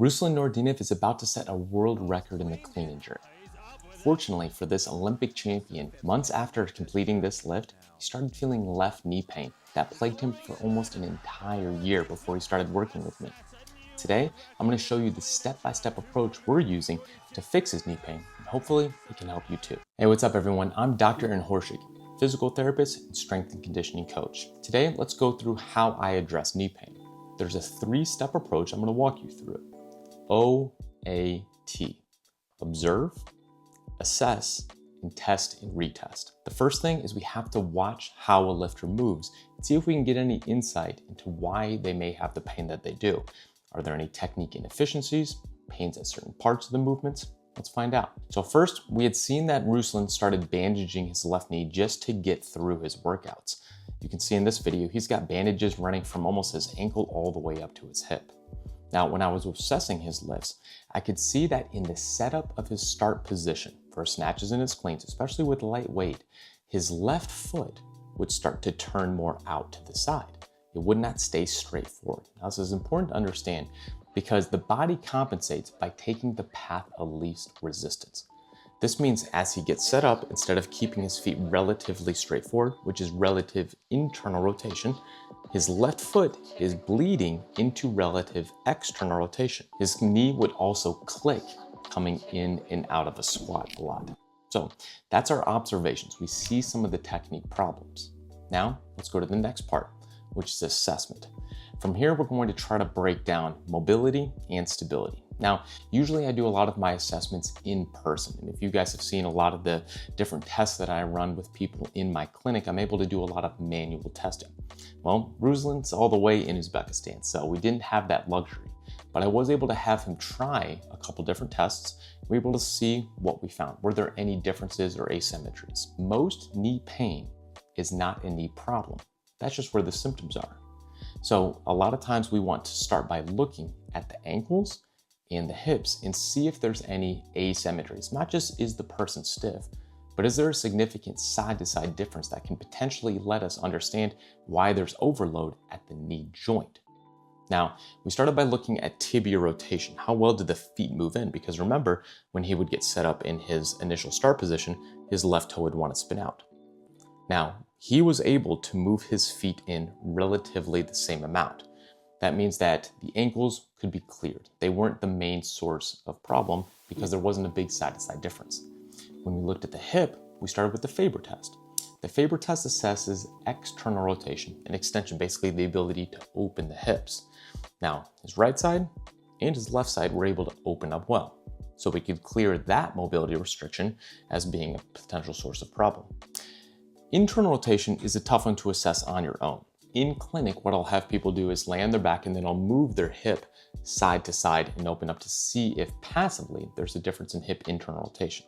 Ruslan Nurudinov is about to set a world record in the clean and jerk. Fortunately for this Olympic champion, months after completing this lift, he started feeling left knee pain that plagued him for almost an entire year before he started working with me. Today, I'm going to show you the step-by-step approach we're using to fix his knee pain, and hopefully it can help you too. Hey, what's up everyone? I'm Dr. Horschig, physical therapist and strength and conditioning coach. Today, let's go through how I address knee pain. There's a 3-step approach I'm going to walk you through it. O.A.T. Observe, assess, and test and retest. The first thing is we have to watch how a lifter moves and see if we can get any insight into why they may have the pain that they do. Are there any technique inefficiencies, pains at certain parts of the movements? Let's find out. So first, we had seen that Ruslan started bandaging his left knee just to get through his workouts. You can see in this video, he's got bandages running from almost his ankle all the way up to his hip. Now, when I was assessing his lifts, I could see that in the setup of his start position for snatches and his cleans, especially with light weight, his left foot would start to turn more out to the side. It would not stay straight forward. Now, this is important to understand because the body compensates by taking the path of least resistance. This means as he gets set up, instead of keeping his feet relatively straight forward, which is relative internal rotation, his left foot is bleeding into relative external rotation. His knee would also click coming in and out of a squat a lot. So that's our observations. We see some of the technique problems. Now let's go to the next part, which is assessment. From here, we're going to try to break down mobility and stability. Now, usually I do a lot of my assessments in person. And if you guys have seen a lot of the different tests that I run with people in my clinic, I'm able to do a lot of manual testing. Well, Ruslan's all the way in Uzbekistan, so we didn't have that luxury. But I was able to have him try a couple different tests. We were able to see what we found. Were there any differences or asymmetries? Most knee pain is not a knee problem. That's just where the symptoms are. So a lot of times we want to start by looking at the ankles and the hips and see if there's any asymmetries. Not just is the person stiff, but is there a significant side-to-side difference that can potentially let us understand why there's overload at the knee joint. Now, we started by looking at tibia rotation. How well did the feet move in? Because remember, when he would get set up in his initial start position, his left toe would want to spin out. Now, he was able to move his feet in relatively the same amount. That means that the ankles could be cleared. They weren't the main source of problem because there wasn't a big side-to-side difference. When we looked at the hip, we started with the Faber test. The Faber test assesses external rotation and extension, basically the ability to open the hips. Now, his right side and his left side were able to open up well. So we could clear that mobility restriction as being a potential source of problem. Internal rotation is a tough one to assess on your own. In clinic, what I'll have people do is lay on their back and then I'll move their hip side to side and open up to see if passively there's a difference in hip internal rotation.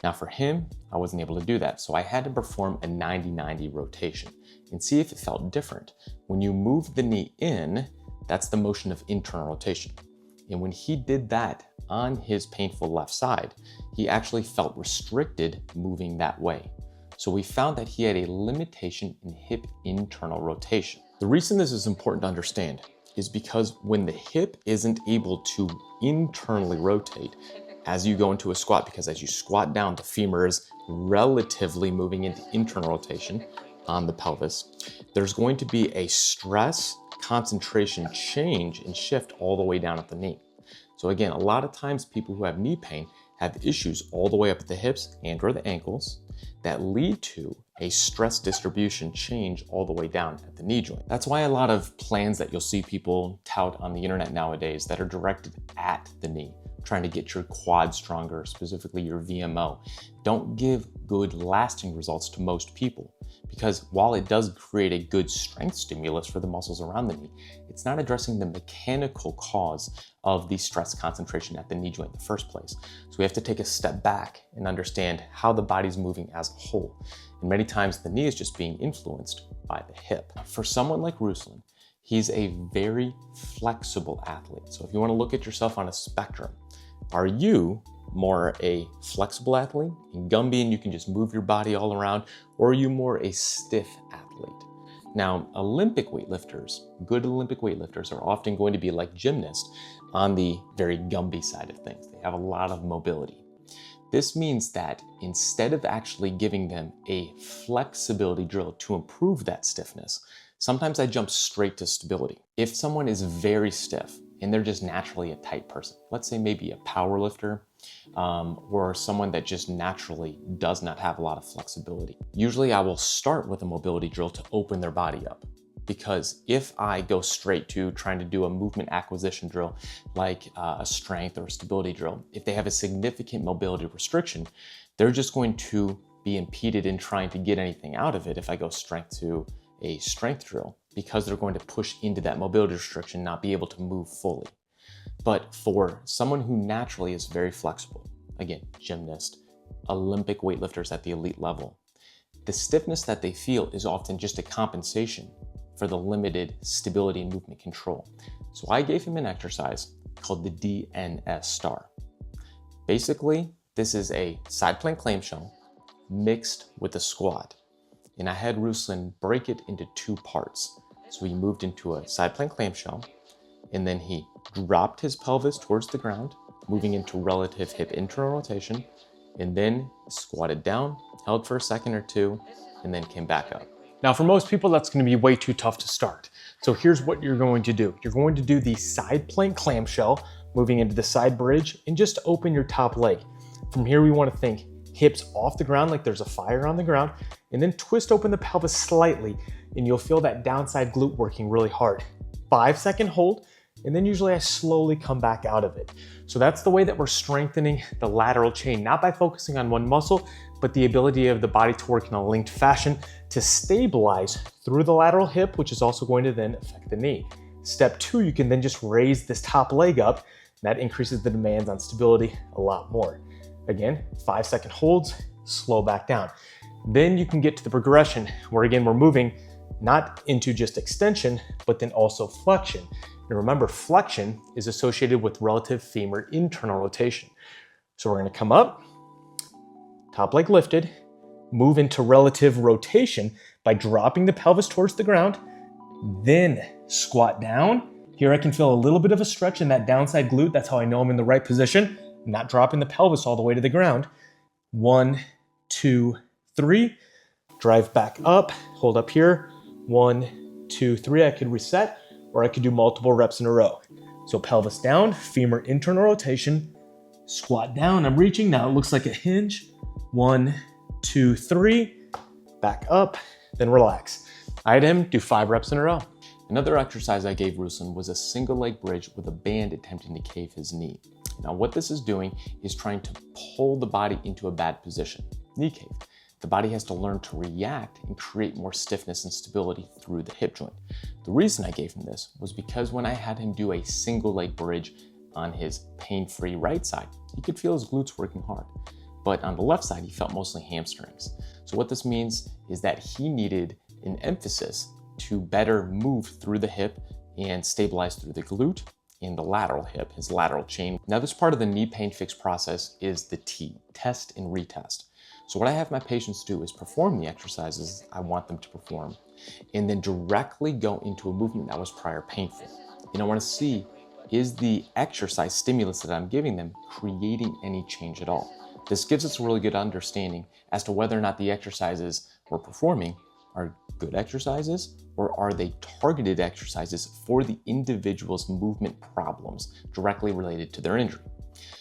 Now for him, I wasn't able to do that. So I had to perform a 90-90 rotation and see if it felt different. When you move the knee in, that's the motion of internal rotation. And when he did that on his painful left side, he actually felt restricted moving that way. So we found that he had a limitation in hip internal rotation. The reason this is important to understand is because when the hip isn't able to internally rotate as you go into a squat, because as you squat down, the femur is relatively moving into internal rotation on the pelvis, there's going to be a stress concentration change and shift all the way down at the knee. So again, a lot of times people who have knee pain have issues all the way up at the hips and or the ankles that lead to a stress distribution change all the way down at the knee joint. That's why a lot of plans that you'll see people tout on the internet nowadays that are directed at the knee, trying to get your quad stronger, specifically your VMO, don't give good lasting results to most people. Because while it does create a good strength stimulus for the muscles around the knee, it's not addressing the mechanical cause of the stress concentration at the knee joint in the first place. So we have to take a step back and understand how the body's moving as a whole. And many times the knee is just being influenced by the hip. For someone like Ruslan, he's a very flexible athlete. So if you want to look at yourself on a spectrum, are you more a flexible athlete and Gumby and you can just move your body all around, or are you more a stiff athlete? Now, Olympic weightlifters, good Olympic weightlifters are often going to be like gymnasts, on the very Gumby side of things. They have a lot of mobility. This means that instead of actually giving them a flexibility drill to improve that stiffness, sometimes I jump straight to stability. If someone is very stiff and they're just naturally a tight person, let's say maybe a power lifter, or someone that just naturally does not have a lot of flexibility, usually I will start with a mobility drill to open their body up. Because if I go straight to trying to do a movement acquisition drill, like a strength or a stability drill, if they have a significant mobility restriction, they're just going to be impeded in trying to get anything out of it if I go straight to a strength drill, because they're going to push into that mobility restriction, not be able to move fully. But for someone who naturally is very flexible, again, gymnast, Olympic weightlifters at the elite level, the stiffness that they feel is often just a compensation for the limited stability and movement control. So I gave him an exercise called the DNS star. Basically, this is a side plank clamshell mixed with a squat. And I had Ruslan break it into 2 parts. So he moved into a side plank clamshell, and then he dropped his pelvis towards the ground, moving into relative hip internal rotation, and then squatted down, held for a second or 2, and then came back up. Now, for most people, that's going to be way too tough to start. So here's what you're going to do. You're going to do the side plank clamshell, moving into the side bridge, and just open your top leg. From here, we want to think hips off the ground like there's a fire on the ground, and then twist open the pelvis slightly, and you'll feel that downside glute working really hard. 5-second hold, and then usually I slowly come back out of it. So that's the way that we're strengthening the lateral chain, not by focusing on one muscle, but the ability of the body to work in a linked fashion to stabilize through the lateral hip, which is also going to then affect the knee. Step 2, you can then just raise this top leg up, and that increases the demands on stability a lot more. Again, 5-second holds, slow back down. Then you can get to the progression where again, we're moving not into just extension, but then also flexion. And remember, flexion is associated with relative femur internal rotation. So we're gonna come up, top leg lifted, move into relative rotation by dropping the pelvis towards the ground, then squat down. Here I can feel a little bit of a stretch in that downside glute. That's how I know I'm in the right position. I'm not dropping the pelvis all the way to the ground. 1, 2, 3. Drive back up, hold up here. 1, 2, 3. I could reset, or I could do multiple reps in a row. So pelvis down, femur internal rotation, squat down. I'm reaching now. It looks like a hinge. 1, 2, 3. Back up, then relax. I had him do 5 reps in a row. Another exercise I gave Ruslan was a single leg bridge with a band attempting to cave his knee. Now what this is doing is trying to pull the body into a bad position, knee cave. The body has to learn to react and create more stiffness and stability through the hip joint. The reason I gave him this was because when I had him do a single leg bridge on his pain-free right side, he could feel his glutes working hard. But on the left side, he felt mostly hamstrings. So what this means is that he needed an emphasis to better move through the hip and stabilize through the glute and the lateral hip, his lateral chain. Now this part of the knee pain fix process is the T, test and retest. So what I have my patients do is perform the exercises I want them to perform and then directly go into a movement that was prior painful. And I want to see, is the exercise stimulus that I'm giving them creating any change at all? This gives us a really good understanding as to whether or not the exercises we're performing are good exercises or are they targeted exercises for the individual's movement problems directly related to their injury.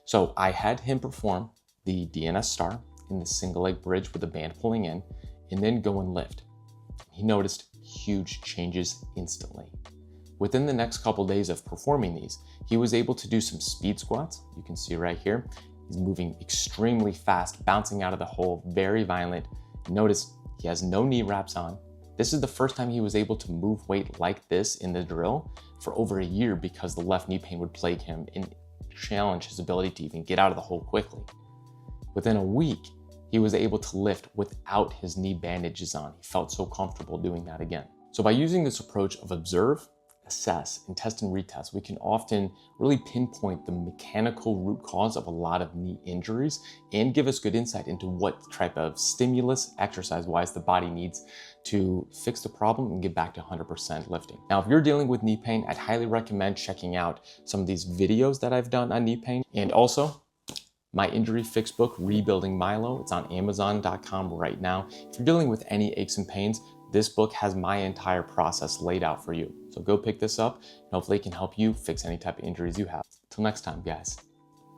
So I had him perform the DNS star in the single leg bridge with the band pulling in and then go and lift. He noticed huge changes instantly. Within the next couple days of performing these, he was able to do some speed squats. You can see right here, he's moving extremely fast, bouncing out of the hole, very violent. Notice he has no knee wraps on. This is the first time he was able to move weight like this in the drill for over a year because the left knee pain would plague him and challenge his ability to even get out of the hole quickly. Within a week, he was able to lift without his knee bandages on. He felt so comfortable doing that again. So by using this approach of observe, assess, and test and retest, we can often really pinpoint the mechanical root cause of a lot of knee injuries and give us good insight into what type of stimulus, exercise-wise, the body needs to fix the problem and get back to 100% lifting. Now, if you're dealing with knee pain, I'd highly recommend checking out some of these videos that I've done on knee pain, and also my injury fix book, Rebuilding Milo. It's on Amazon.com right now. If you're dealing with any aches and pains, this book has my entire process laid out for you. So go pick this up, and hopefully it can help you fix any type of injuries you have. Till next time, guys.